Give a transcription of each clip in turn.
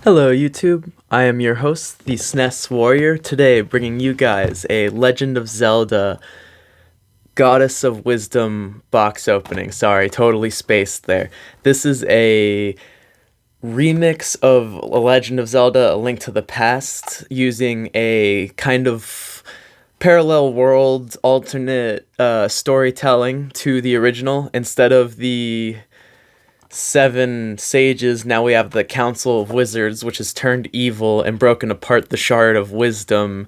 Hello, YouTube. I am your host, the Snes Warrior, today bringing you guys a Legend of Zelda Goddess of Wisdom box opening. Sorry, totally spaced there. This is a remix of A Legend of Zelda A Link to the Past using a kind of parallel world alternate storytelling to the original. Instead of the seven sages, now we have the Council of Wizards, which has turned evil and broken apart the Shard of Wisdom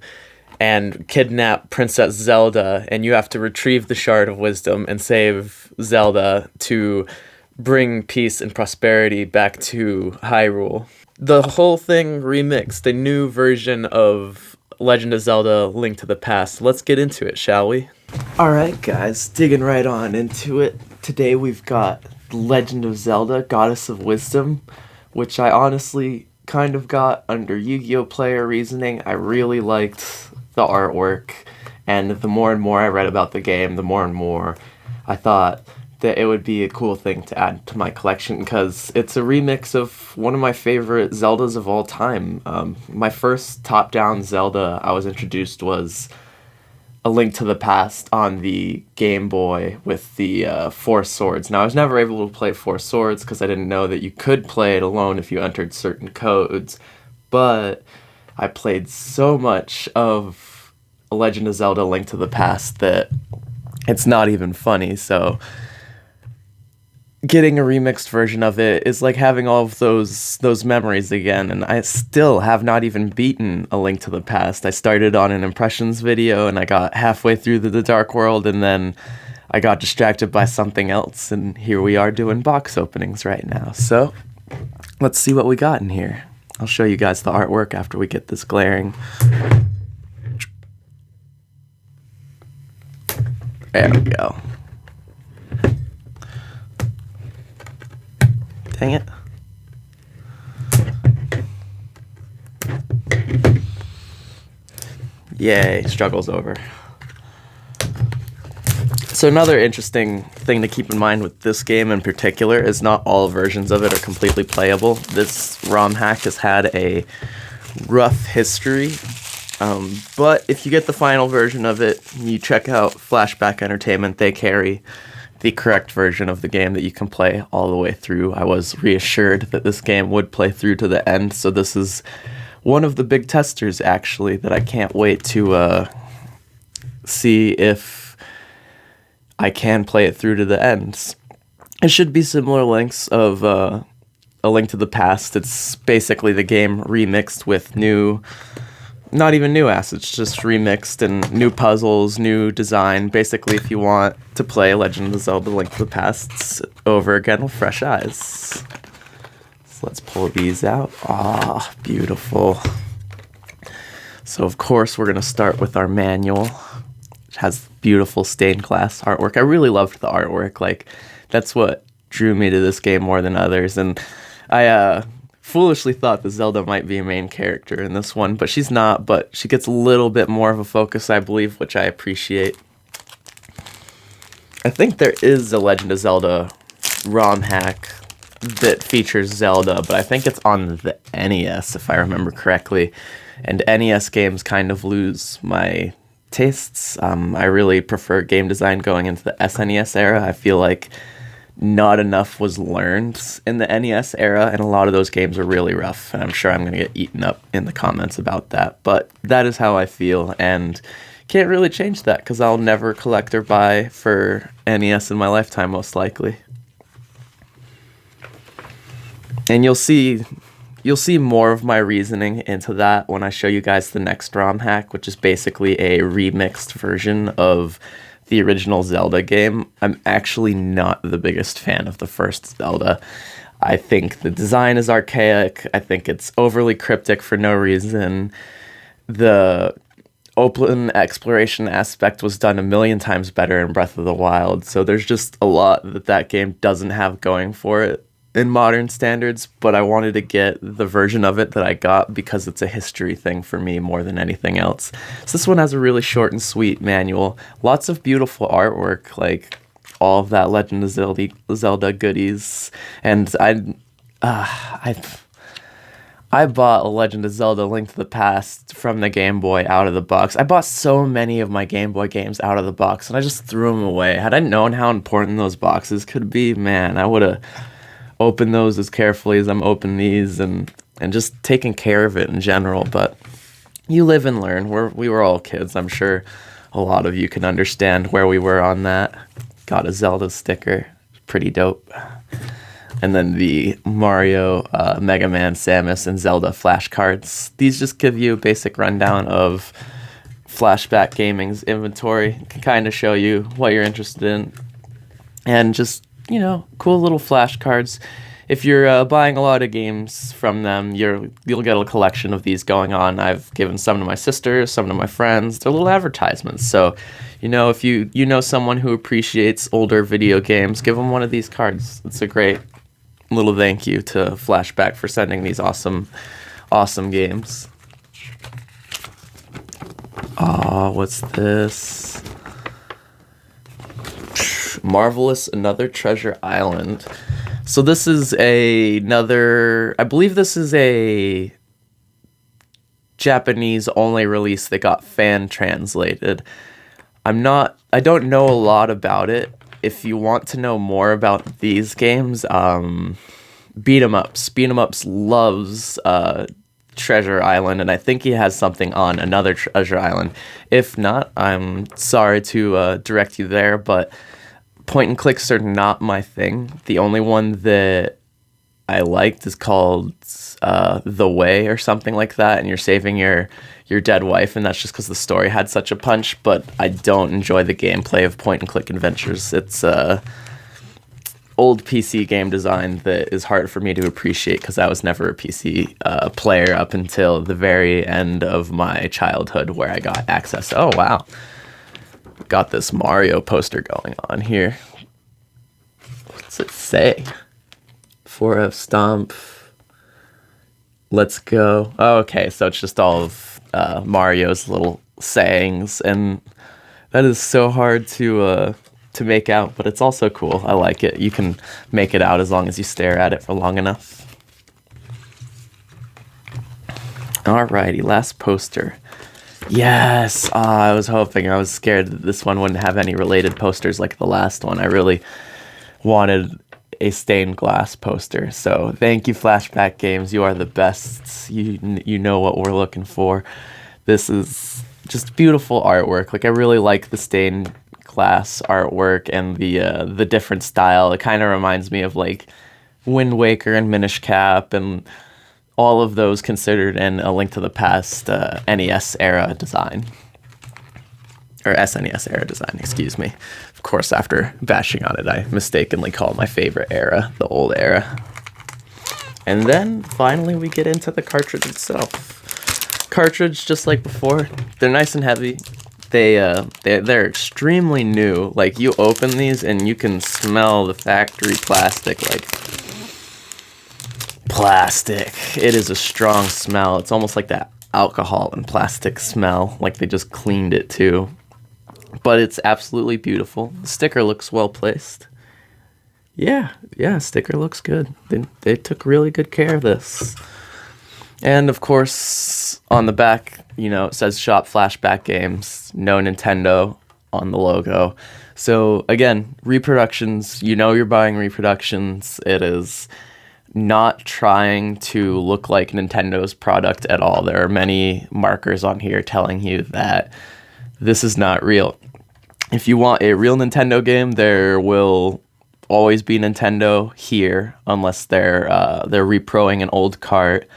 and kidnapped Princess Zelda, and you have to retrieve the Shard of Wisdom and save Zelda to bring peace and prosperity back to Hyrule. The whole thing remixed, a new version of Legend of Zelda Link to the Past. Let's get into it, shall we? Alright guys, digging right on into it. Today we've got Legend of Zelda Goddess of Wisdom, which I honestly kind of got under Yu-Gi-Oh! Player reasoning. I really liked the artwork, and the more and more I read about the game, the more and more I thought that it would be a cool thing to add to my collection, because it's a remix of one of my favorite Zeldas of all time. My first top-down Zelda I was introduced was A Link to the Past on the Game Boy with the Four Swords. Now, I was never able to play Four Swords because I didn't know that you could play it alone if you entered certain codes, but I played so much of A Legend of Zelda Link to the Past that it's not even funny, so getting a remixed version of it is like having all of those memories again, and I still have not even beaten A Link to the Past. I started on an impressions video, and I got halfway through the Dark World, and then I got distracted by something else, and here we are doing box openings right now. So, let's see what we got in here. I'll show you guys the artwork after we get this glaring. There we go. Dang it. Yay, struggle's over. So another interesting thing to keep in mind with this game in particular is not all versions of it are completely playable. This ROM hack has had a rough history, but if you get the final version of it, you check out Flashback Entertainment, they carry the correct version of the game that you can play all the way through. I was reassured that this game would play through to the end, so this is one of the big testers, actually, that I can't wait to see if I can play it through to the end. It should be similar lengths of A Link to the Past. It's basically the game remixed with new, not even new assets, just remixed, and new puzzles, new design. Basically, if you want to play Legend of Zelda Link to the Past over again with fresh eyes. So let's pull these out. Ah, beautiful. So of course we're going to start with our manual. It has beautiful stained glass artwork. I really loved the artwork. Like, that's what drew me to this game more than others. And I foolishly thought that Zelda might be a main character in this one, but she's not, but she gets a little bit more of a focus, I believe, which I appreciate. I think there is a Legend of Zelda ROM hack that features Zelda, but I think it's on the NES, if I remember correctly, and NES games kind of lose my tastes. I really prefer game design going into the SNES era. I feel like not enough was learned in the NES era, and a lot of those games are really rough, and I'm sure I'm going to get eaten up in the comments about that, but that is how I feel, and can't really change that, because I'll never collect or buy for NES in my lifetime, most likely. And you'll see more of my reasoning into that when I show you guys the next ROM hack, which is basically a remixed version of the original Zelda game. I'm actually not the biggest fan of the first Zelda. I think the design is archaic. I think it's overly cryptic for no reason. The open exploration aspect was done a million times better in Breath of the Wild, so there's just a lot that game doesn't have going for it in modern standards, but I wanted to get the version of it that I got because it's a history thing for me more than anything else. So this one has a really short and sweet manual, lots of beautiful artwork, like all of that Legend of Zelda goodies, and I bought A Legend of Zelda: Link to the Past from the Game Boy out of the box. I bought so many of my Game Boy games out of the box, and I just threw them away. Had I known how important those boxes could be, man, I would have opened those as carefully as I'm opening these, and just taken care of it in general. But you live and learn. We were all kids. I'm sure a lot of you can understand where we were on that. Got a Zelda sticker. Pretty dope. And then the Mario, Mega Man, Samus, and Zelda flashcards. These just give you a basic rundown of Flashback Gaming's inventory. Can kind of show you what you're interested in. And just, cool little flashcards. If you're buying a lot of games from them, you'll get a collection of these going on. I've given some to my sisters, some to my friends. They're little advertisements. So, if you know someone who appreciates older video games, give them one of these cards. It's a great little thank you to Flashback for sending these awesome games. Oh, what's this? Marvelous Another Treasure Island. So this is I believe this is a Japanese only release that got fan translated. I don't know a lot about it. If you want to know more about these games, Beat 'em Ups. Beat 'em Ups loves Treasure Island, and I think he has something on Another Treasure Island. If not, I'm sorry to direct you there, but point and clicks are not my thing. The only one that I liked is called The Way or something like that, and you're saving your dead wife, and that's just because the story had such a punch, but I don't enjoy the gameplay of point and click adventures. It's old PC game design that is hard for me to appreciate because I was never a PC player up until the very end of my childhood where I got access. Oh, wow. Got this Mario poster going on here. What's it say? 4F Stomp. Let's go. Oh, okay, so it's just all of Mario's little sayings, and that is so hard to make out, but it's also cool. I like it. You can make it out as long as you stare at it for long enough. Alrighty, last poster. Yes! I was scared that this one wouldn't have any related posters like the last one. I really wanted a stained glass poster. So thank you, Flashback Games. You are the best. You know what we're looking for. This is just beautiful artwork. Like, I really like the stained glass artwork and the different style. It kind of reminds me of like Wind Waker and Minish Cap and all of those considered in A Link to the Past NES era design. Or SNES era design, excuse me. Of course, after bashing on it, I mistakenly called my favorite era the old era. And then, finally, we get into the cartridge itself. Cartridge, just like before, they're nice and heavy. They're extremely new. Like, you open these and you can smell the factory plastic, like, plastic. It is a strong smell. It's almost like that alcohol and plastic smell, like they just cleaned it too. But it's absolutely beautiful. The sticker looks well placed. Yeah, sticker looks good. They took really good care of this. And of course, on the back, it says Shop Flashback Games, no Nintendo on the logo. So again, reproductions, you're buying reproductions. It is not trying to look like Nintendo's product at all. There are many markers on here telling you that this is not real. If you want a real Nintendo game, there will always be Nintendo here, unless they're reproing an old cart.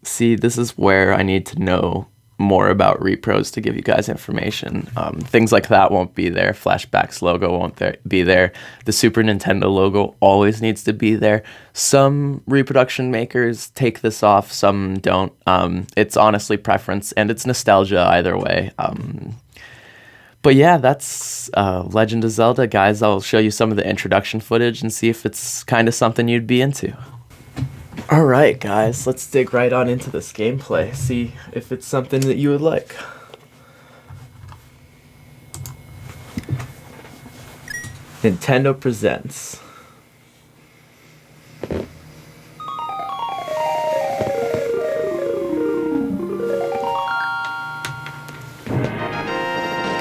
See, this is where I need to know more about repros to give you guys information. Things like that won't be there. Flashback's logo won't be there. The Super Nintendo logo always needs to be there. Some reproduction makers take this off, some don't. It's honestly preference, and it's nostalgia either way. But yeah, that's Legend of Zelda, guys. I'll show you some of the introduction footage and see if it's kind of something you'd be into. Alright, guys, let's dig right on into this gameplay, see if it's something that you would like. Nintendo presents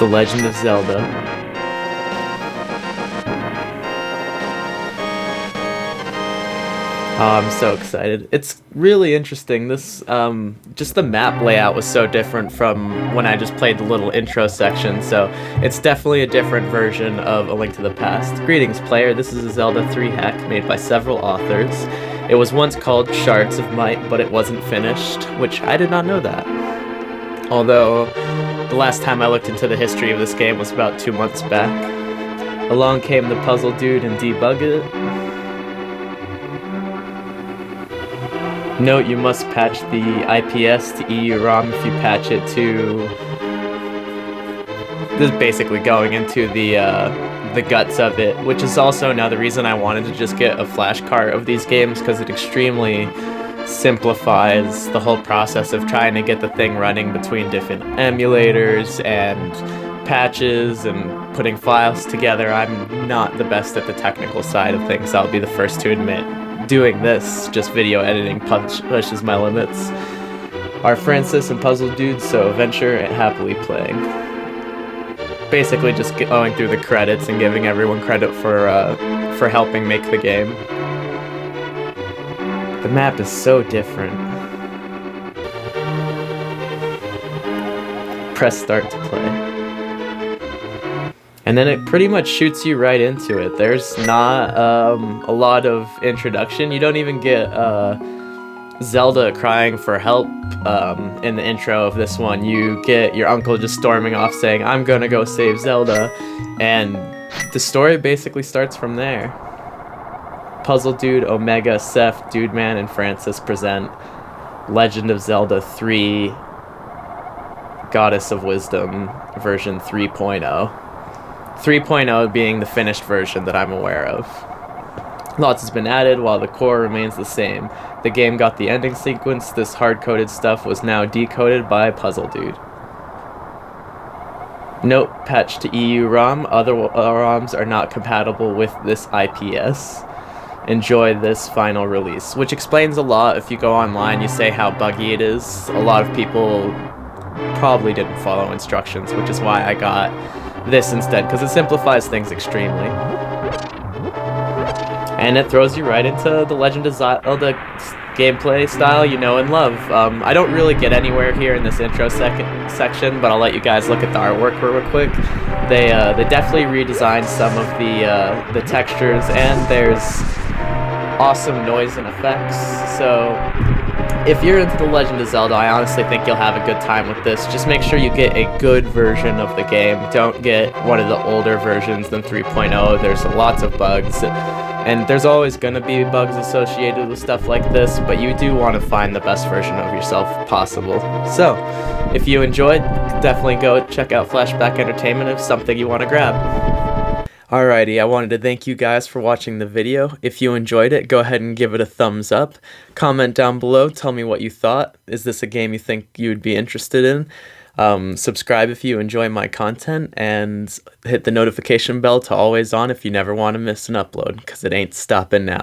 The Legend of Zelda. Oh, I'm so excited. It's really interesting. This, just the map layout was so different from when I just played the little intro section, so it's definitely a different version of A Link to the Past. Greetings, player. This is a Zelda 3 hack made by several authors. It was once called Shards of Might, but it wasn't finished, which I did not know that. Although, the last time I looked into the history of this game was about 2 months back. Along came the puzzle dude and debugged it. Note, you must patch the IPS to EUROM if you patch it to... This is basically going into the guts of it, which is also now the reason I wanted to just get a flash cart of these games, because it extremely simplifies the whole process of trying to get the thing running between different emulators and patches and putting files together. I'm not the best at the technical side of things, I'll be the first to admit. Doing this, just video editing, pushes my limits. Are Francis and Puzzle Dudes, so venture and happily playing. Basically just going through the credits and giving everyone credit for helping make the game. The map is so different. Press start to play. And then it pretty much shoots you right into it. There's not a lot of introduction. You don't even get Zelda crying for help in the intro of this one. You get your uncle just storming off saying, "I'm gonna go save Zelda," and the story basically starts from there. Puzzle Dude, Omega, Seth, Dude Man, and Francis present Legend of Zelda 3 Goddess of Wisdom version 3.0. 3.0 being the finished version that I'm aware of. Lots has been added while the core remains the same. The game got the ending sequence. This hard-coded stuff was now decoded by Puzzle Dude. Note, patch to EUROM. Other ROMs are not compatible with this IPS. Enjoy this final release. Which explains a lot. If you go online, you say how buggy it is. A lot of people probably didn't follow instructions, which is why I got this instead, because it simplifies things extremely. And it throws you right into the Legend of Zelda gameplay style you know and love. I don't really get anywhere here in this intro section, but I'll let you guys look at the artwork real quick. They definitely redesigned some of the textures, and there's awesome noise and effects. So if you're into The Legend of Zelda, I honestly think you'll have a good time with this. Just make sure you get a good version of the game. Don't get one of the older versions than 3.0. There's lots of bugs, and there's always going to be bugs associated with stuff like this, but you do want to find the best version of yourself possible. So, if you enjoyed, definitely go check out Flashback Entertainment if something you want to grab. Alrighty, I wanted to thank you guys for watching the video. If you enjoyed it, go ahead and give it a thumbs up. Comment down below, tell me what you thought. Is this a game you think you would be interested in? Subscribe if you enjoy my content, and hit the notification bell to always on if you never want to miss an upload, because it ain't stopping now.